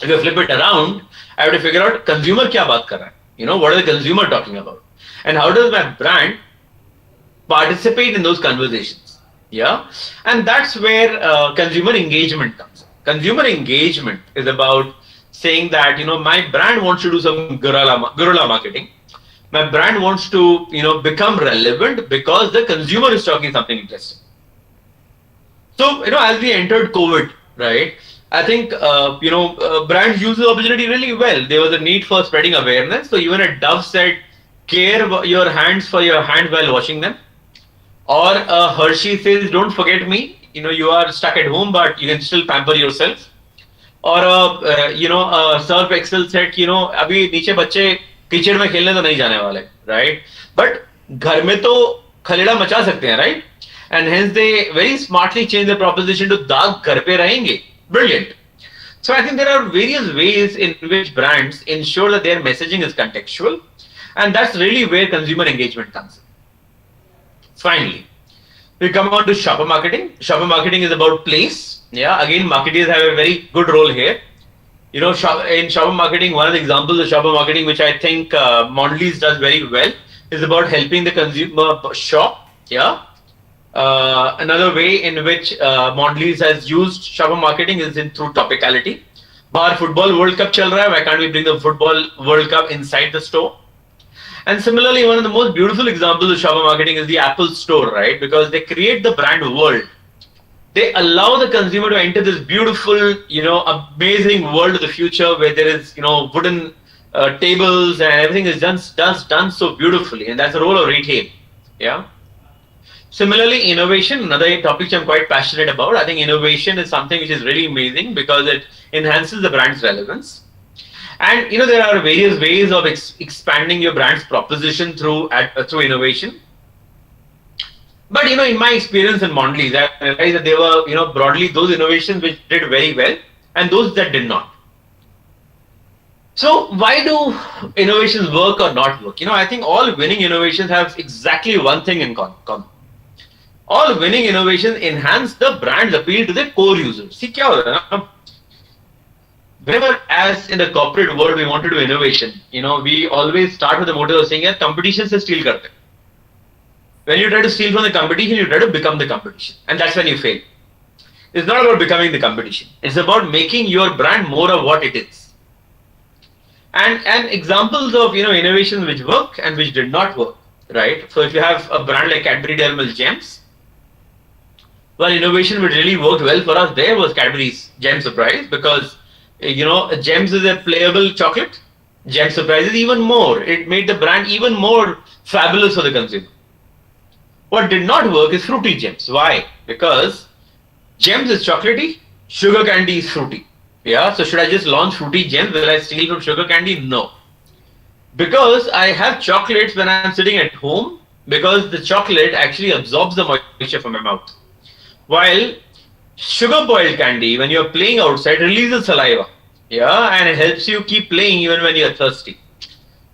If you flip it around, I have to figure out consumer kya baat kar raha hai. What is the consumer talking about? And how does my brand participate in those conversations? Yeah. And that's where consumer engagement comes. Consumer engagement is about saying that, my brand wants to do some guerrilla marketing. My brand wants to, become relevant because the consumer is talking something interesting. So, as we entered COVID, right, I think, brands use the opportunity really well. There was a need for spreading awareness. So even a Dove said, care your hands for your hands while washing them. Or Hershey says, don't forget me. You are stuck at home, but you can still pamper yourself. Or Surf Excel said, अभी नीचे बच्चे कीचड़ में खेलने तो नहीं जाने वाले, right? But घर में तो खलेड़ा मचा सकते हैं, right? And hence they very smartly change the proposition to दाग घर पे रहेंगे. Brilliant. So I think there are various ways in which brands ensure that their messaging is contextual, and that's really where consumer engagement comes in. Finally, we come on to shopper marketing. Shopper marketing is about place. Yeah, again, marketers have a very good role here. In shopper marketing, one of the examples of shopper marketing, which I think Mondelez does very well, is about helping the consumer shop. Yeah. Another way in which Mondelez has used shopper marketing is through topicality. Bar football World Cup chal raha hai, why can't we bring the football World Cup inside the store? And similarly, one of the most beautiful examples of shopper marketing is the Apple Store, right? Because they create the brand world. They allow the consumer to enter this beautiful, amazing world of the future where there is, wooden tables and everything is done so beautifully. And that's the role of retail. Yeah. Similarly, innovation, another topic which I'm quite passionate about. I think innovation is something which is really amazing because it enhances the brand's relevance. And there are various ways of expanding your brand's proposition through innovation. But in my experience in Mondelez, I realized that there were broadly those innovations which did very well and those that did not. So why do innovations work or not work? I think all winning innovations have exactly one thing in common. All winning innovations enhance the brand's appeal to the core users. See, kya ho raha hai na? Whenever, as in the corporate world, we want to do innovation, we always start with the motive of saying, competition se steal karte. When you try to steal from the competition, you try to become the competition. And that's when you fail. It's not about becoming the competition. It's about making your brand more of what it is. And examples of, innovations which work and which did not work, right? So if you have a brand like Cadbury Dairy Milk Gems, well, innovation which really worked well for us there was Cadbury's Gem Surprise because Gems is a playable chocolate. Gem Surprise is even more. It made the brand even more fabulous for the consumer. What did not work is Fruity Gems. Why? Because Gems is chocolatey, sugar candy is fruity. Yeah, so should I just launch Fruity Gems? Will I steal from sugar candy? No. Because I have chocolates when I'm sitting at home, because the chocolate actually absorbs the moisture from my mouth. While sugar boiled candy, when you're playing outside, releases saliva. Yeah, and it helps you keep playing even when you're thirsty.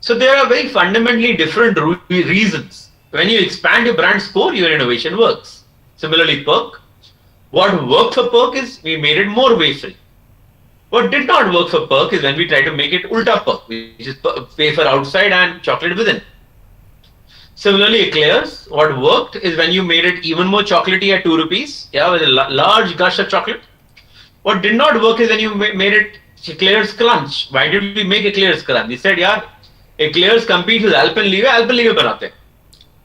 So there are very fundamentally different reasons. When you expand your brand score, your innovation works. Similarly, Perk. What worked for Perk is we made it more wafer. What did not work for Perk is when we tried to make it Ulta Perk, which is wafer outside and chocolate within. Similarly, Eclairs, what worked is when you made it even more chocolatey at 2 rupees, yeah, with a large gush of chocolate. What did not work is when you made it Eclairs Crunch. Why did we make Eclairs Crunch? We said, yeah, Eclairs competes with Alpenliebe banate.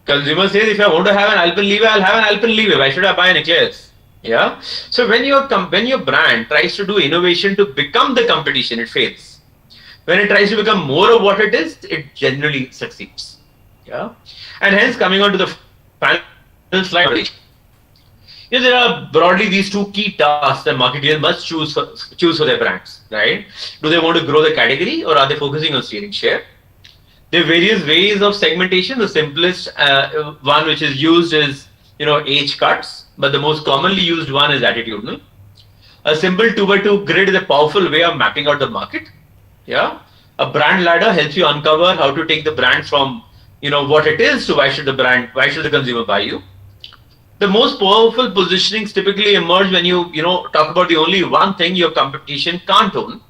Consumer says, if I want to have an Alpenliebe, I'll have an Alpenliebe. Why should I buy an Eclairs? Yeah. So when your brand tries to do innovation to become the competition, it fails. When it tries to become more of what it is, it generally succeeds. Yeah. And hence, coming on to the final slide, there are broadly these two key tasks that marketers must choose for their brands, right? Do they want to grow the category or are they focusing on stealing share? There are various ways of segmentation. The simplest one which is used is age cuts, but the most commonly used one is attitudinal. A simple 2 by 2 grid is a powerful way of mapping out the market. Yeah, a brand ladder helps you uncover how to take the brand from what it is to why should the consumer buy you. The most powerful positionings typically emerge when you talk about the only one thing your competition can't own.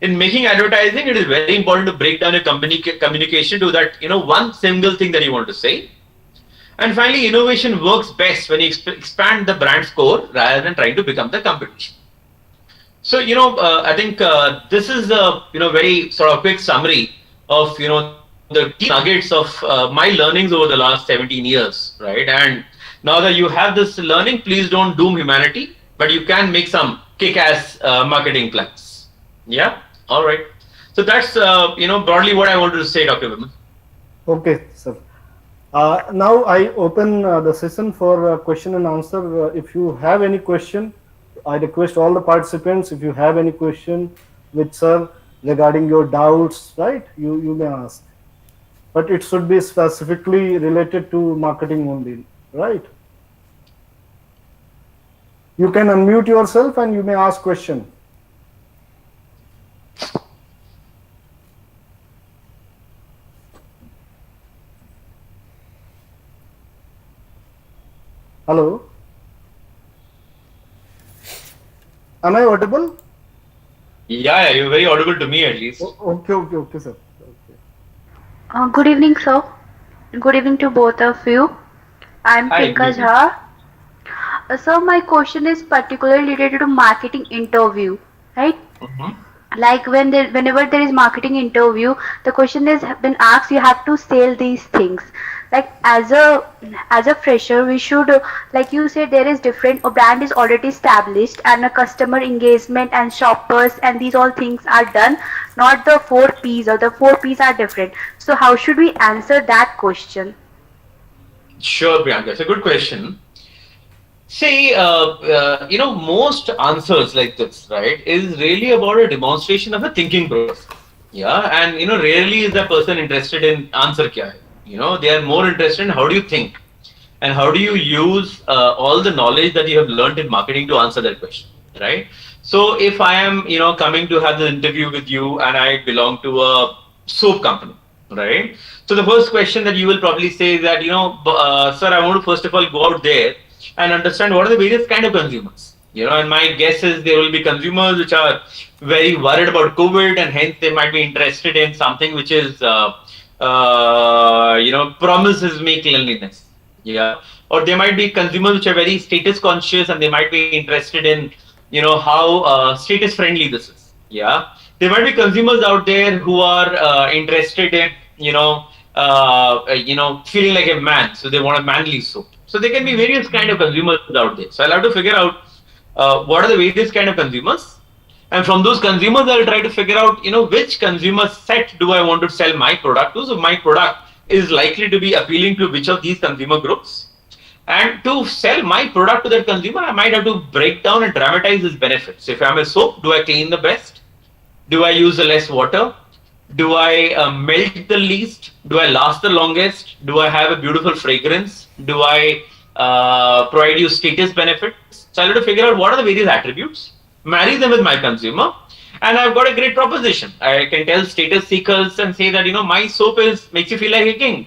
In making advertising, it is very important to break down your communication to that one single thing that you want to say. And finally, innovation works best when you expand the brand score rather than trying to become the competition. So I think this is a very sort of quick summary of the key nuggets of my learnings over the last 17 years, right? And now that you have this learning, please don't doom humanity, but you can make some kick-ass marketing plans. Yeah. All right. So that's broadly what I wanted to say, Dr. Vimal. Okay, sir. Now I open the session for question and answer. If you have any question, I request all the participants, if you have any question with sir regarding your doubts, right, you may ask. But it should be specifically related to marketing only, right? You can unmute yourself and you may ask question. Hello? Am I audible? Yeah, you're very audible to me at least. Okay, sir. Okay. Good evening, sir. Good evening to both of you. I'm Priyanka Jha. So my question is particularly related to marketing interview, right? Like whenever there is marketing interview, the question is been asked, you have to sell these things. Like as a fresher, we should, like you said, there is different, a brand is already established and a customer engagement and shoppers and these all things are done, not the 4Ps, or the 4Ps are different. So how should we answer that question? Sure, Priyanka, it's a good question. See, most answers like this, right, is really about a demonstration of a thinking process. Yeah, and rarely is the person interested in answer kya hai. They are more interested in how do you think and how do you use all the knowledge that you have learned in marketing to answer that question, right? So if I am, coming to have the interview with you and I belong to a soap company, right? So the first question that you will probably say is that, sir, I want to first of all go out there and understand what are the various kind of consumers. And my guess is there will be consumers which are very worried about COVID and hence they might be interested in something which is, promises me cleanliness. Yeah. Or there might be consumers which are very status conscious and they might be interested in, how status friendly this is. Yeah. There might be consumers out there who are interested in, feeling like a man. So they want a manly soap. So there can be various kind of consumers out there. So I'll have to figure out what are the various kind of consumers. And from those consumers, I'll try to figure out, which consumer set do I want to sell my product to. So my product is likely to be appealing to which of these consumer groups. And to sell my product to that consumer, I might have to break down and dramatize its benefits. If I'm a soap, do I clean the best? Do I use the less water? Do I melt the least? Do I last the longest? Do I have a beautiful fragrance? Do I provide you status benefits? So I'll have to figure out what are the various attributes, marry them with my consumer, and I've got a great proposition. I can tell status seekers and say that, my soap makes you feel like a king.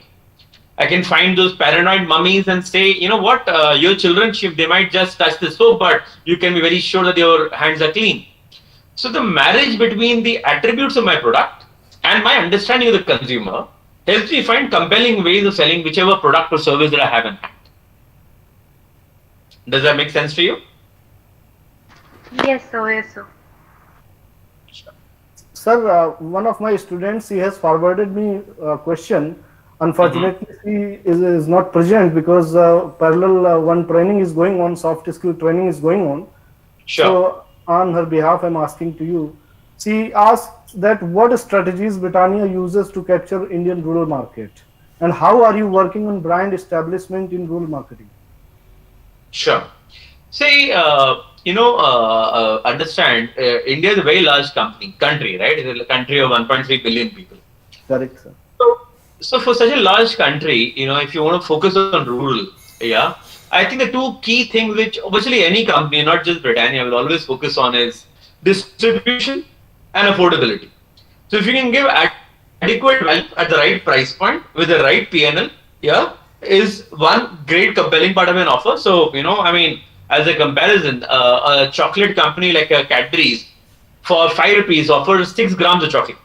I can find those paranoid mummies and say, your children, they might just touch the soap, but you can be very sure that your hands are clean. So the marriage between the attributes of my product and my understanding of the consumer helps me find compelling ways of selling whichever product or service that I have in hand. Does that make sense to you? Yes, sir. Sir, one of my students, he has forwarded me a question. Unfortunately, he is not present because parallel one training is going on, soft skill training is going on. Sure. So on her behalf, I'm asking to you. She asks that what strategies Britannia uses to capture Indian rural market, and how are you working on brand establishment in rural marketing? Sure. Say, understand, India is a very large country, right? It's a country of 1.3 billion people. Correct, sir. So, so for such a large country, if you want to focus on rural, yeah, I think the two key things which virtually any company, not just Britannia, will always focus on is distribution and affordability. So if you can give adequate value at the right price point with the right PNL, yeah, is one great compelling part of an offer. So, as a comparison, a chocolate company like a Cadbury's for 5 rupees offers 6 grams of chocolate,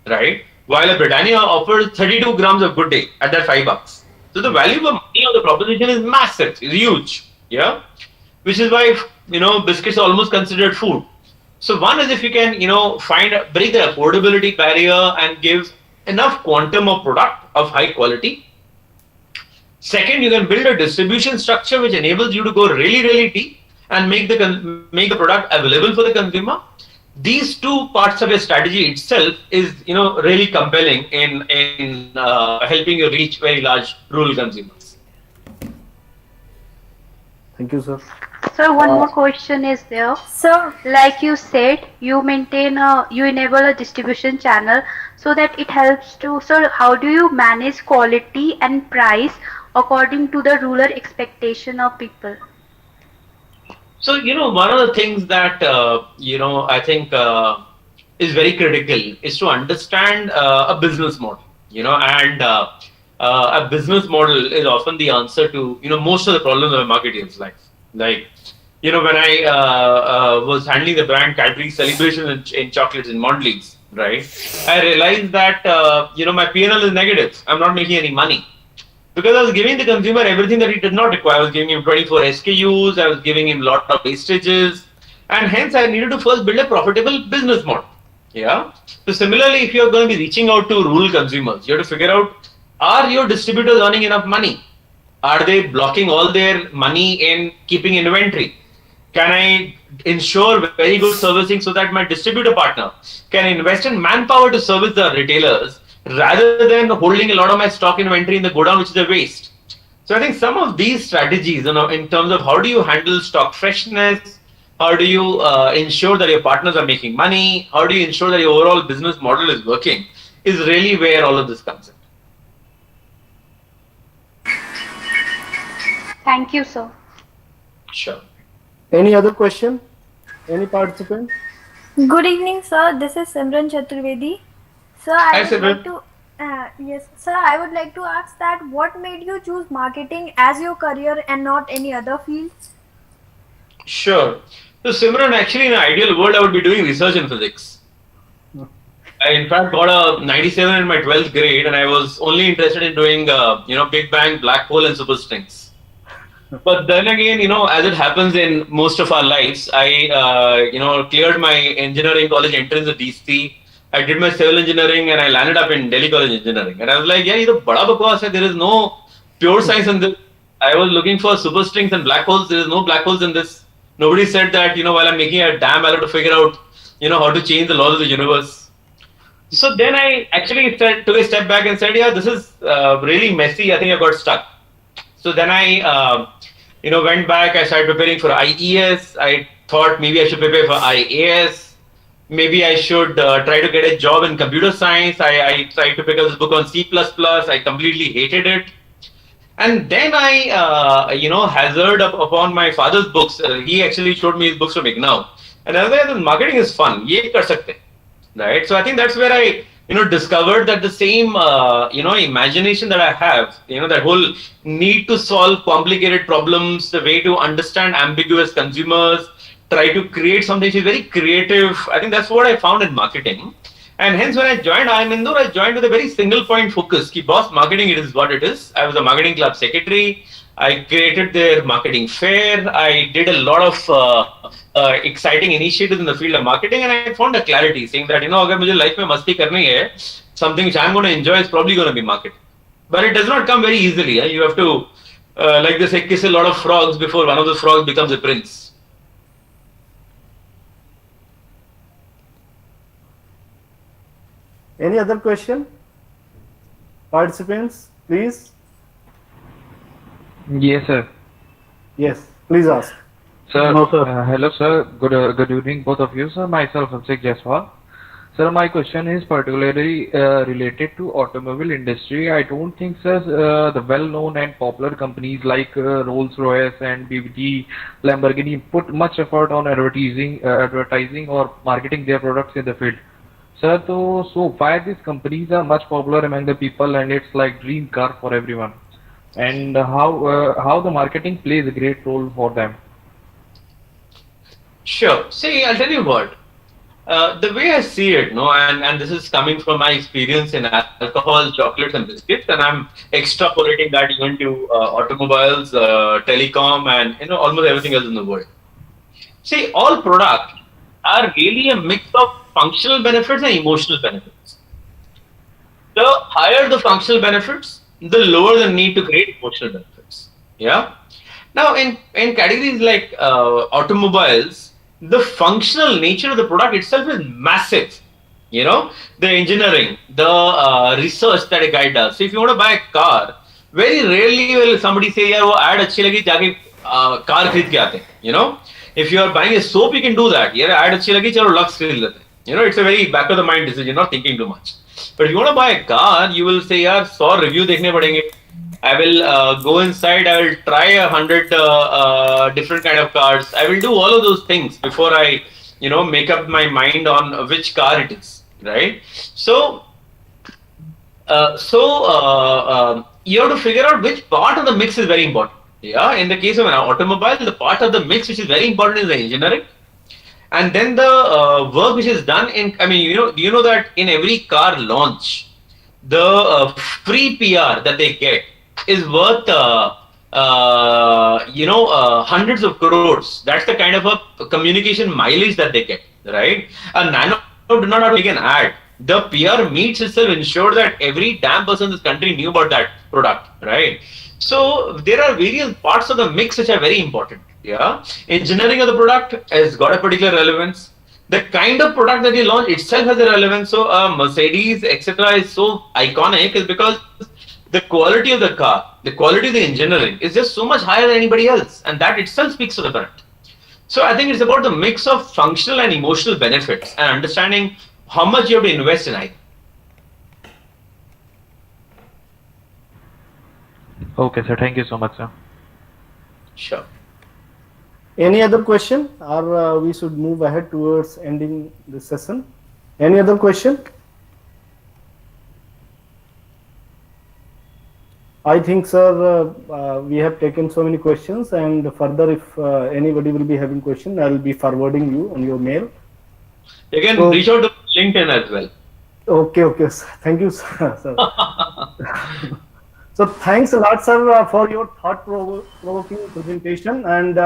right? While a Britannia offers 32 grams of Good Day at that $5. So the value for money of the proposition is massive, is huge, yeah. Which is why biscuits are almost considered food. So one is if you can break the affordability barrier and give enough quantum of product of high quality. Second, you can build a distribution structure which enables you to go really, really deep and make the product available for the consumer. These two parts of your strategy itself is really compelling in helping you reach very large rural consumers. Thank you, sir. So one more question is there. So like you said, you enable a distribution channel so that it helps to. So how do you manage quality and price according to the rural expectation of people? So one of the things that I think is very critical is to understand a business model. And a business model is often the answer to most of the problems of a marketer's life. Like when I was handling the brand Cadbury celebration in chocolates in Mondelez, right? I realized that my P&L is negative. I'm not making any money. Because I was giving the consumer everything that he did not require. I was giving him 24 SKUs, I was giving him a lot of wastages, and hence I needed to first build a profitable business model. Yeah. So similarly, if you're going to be reaching out to rural consumers, you have to figure out, are your distributors earning enough money? Are they blocking all their money in keeping inventory? Can I ensure very good servicing so that my distributor partner can invest in manpower to service the retailers rather than holding a lot of my stock inventory in the godown, which is a waste? So I think some of these strategies, in terms of how do you handle stock freshness, how do you ensure that your partners are making money, how do you ensure that your overall business model is working, is really where all of this comes in. Thank you, sir. Sure. Any other question? Any participant? Good evening, sir. This is Simran Chaturvedi. Sir, I would like to ask that what made you choose marketing as your career and not any other field? Sure. So Simran, actually in an ideal world, I would be doing research in physics. I in fact got a 97 in my 12th grade, and I was only interested in doing Big Bang, black hole, and superstrings. But then again, as it happens in most of our lives, I cleared my engineering college entrance at DC. I did my civil engineering and I landed up in Delhi College Engineering. And I was like, yeah, this is bada bakwas hai. There is no pure science in this. I was looking for superstrings and black holes. There is no black holes in this. Nobody said that, while I'm making a dam, I'll have to figure out, how to change the laws of the universe. So then I actually took a step back and said, yeah, this is really messy. I think I got stuck. So then I, went back. I started preparing for IES. I thought maybe I should prepare for IAS. Maybe I should try to get a job in computer science. I tried to pick up this book on C++. I completely hated it. And then I, hazarded upon my father's books. He actually showed me his books from IGNOU. And I was like, marketing is fun. Ye kar sakte. Right? So I think that's where I, discovered that the same, imagination that I have, that whole need to solve complicated problems, the way to understand ambiguous consumers, try to create something which is very creative. I think that's what I found in marketing. And hence when I joined IIM Indore, I joined with a very single point focus. Ki boss, marketing, it is what it is. I was a marketing club secretary. I created their marketing fair. I did a lot of exciting initiatives in the field of marketing, and I found a clarity saying that, agar mujhe life mein masti karni hai, something which I'm going to enjoy is probably going to be marketing. But it does not come very easily. You have to, like they say, kiss a lot of frogs before one of the frogs becomes a prince. Any other question? Participants, please. Yes, sir. Yes. Please ask. Sir, No, sir. hello, sir. Good evening, both of you, sir. Myself, Abhishek Jaiswal. Sir, my question is particularly related to automobile industry. I don't think, sir, the well-known and popular companies like Rolls-Royce and Bbd, Lamborghini put much effort on advertising or marketing their products in the field. Sir, so why these companies are much popular among the people and it's like dream car for everyone? And how the marketing plays a great role for them? Sure. See, I'll tell you what. The way I see it, no, and this is coming from my experience in alcohol, chocolates, and biscuits, and I'm extrapolating that even to automobiles, telecom, and almost everything else in the world. See, all products are really a mix of functional benefits and emotional benefits. The higher the functional benefits, the lower the need to create emotional benefits. Yeah. Now, in categories like automobiles, the functional nature of the product itself is massive. The engineering, the research that a guy does. So, if you want to buy a car, very rarely will somebody say, "Yeah, वो ad अच्छी लगी, जाके car खरीद के आते हैं." If you are buying a soap, you can do that. Yeah, ad अच्छी लगी, चलो Lux खरीद लेते हैं. It's a very back of the mind decision. You're not thinking too much. But if you want to buy a car, you will say, "यार, 100 review देखने पड़ेंगे." I will go inside. I will try 100 different kind of cars. I will do all of those things before I, make up my mind on which car it is. Right. So you have to figure out which part of the mix is very important. Yeah. In the case of an automobile, the part of the mix which is very important is the engineering. And then the work which is done in, you know that in every car launch, the free PR that they get is worth, hundreds of crores. That's the kind of a communication mileage that they get, right? A nano do not have to make an ad. The PR meets itself ensure that every damn person in this country knew about that product, right? So there are various parts of the mix which are very important. Yeah, engineering of the product has got a particular relevance. The kind of product that you launch itself has a relevance. So Mercedes, etc., is so iconic is because the quality of the car, the quality of the engineering is just so much higher than anybody else, and that itself speaks to the brand. So I think it's about the mix of functional and emotional benefits and understanding how much you have to invest in it. Okay, sir. Thank you so much, sir. Sure. Any other question, or we should move ahead towards ending the session? Any other question? I think, sir, we have taken so many questions, and further, if anybody will be having question, I will be forwarding you on your mail. You can reach out to LinkedIn as well. Okay, sir. Thank you, sir. So thanks a lot, sir, for your thought-provoking presentation and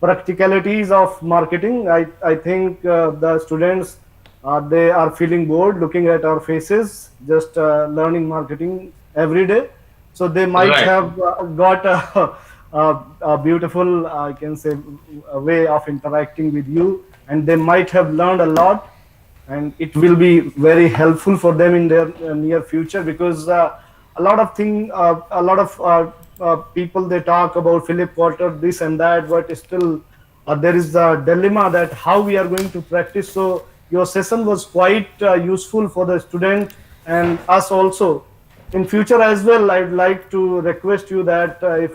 practicalities of marketing. I think the students, they are feeling bored looking at our faces, just learning marketing every day. So they might have got a beautiful, I can say, a way of interacting with you, and they might have learned a lot, and it will be very helpful for them in their near future, because a lot of people, they talk about Philip Porter, this and that, but still there is a dilemma that how we are going to practice. So your session was quite useful for the student and us also. In future as well, I'd like to request you that if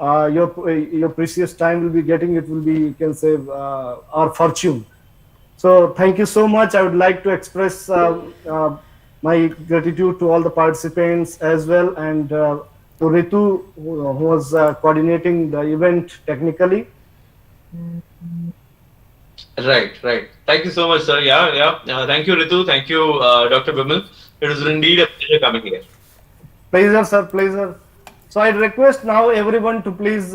your precious time will be getting, it will be, you can say, our fortune. So thank you so much. I would like to express my gratitude to all the participants as well, and to Ritu, who was coordinating the event technically. Right. Thank you so much, sir. Yeah. Thank you, Ritu. Thank you, Dr. Bimal. It was indeed a pleasure coming here. Pleasure, sir. Pleasure. So I request now everyone to please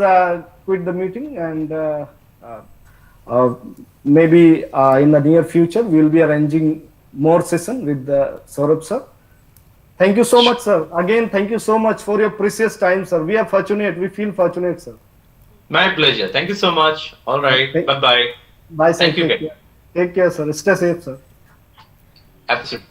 quit the meeting, and maybe in the near future we will be arranging more session with Saurabh sir. Thank you so much, sir. Again, thank you so much for your precious time, sir. We are fortunate. We feel fortunate, sir. My pleasure. Thank you so much. All right. Bye-bye. Bye, sir. Thank you. Take care, sir. Stay safe, sir. Absolutely.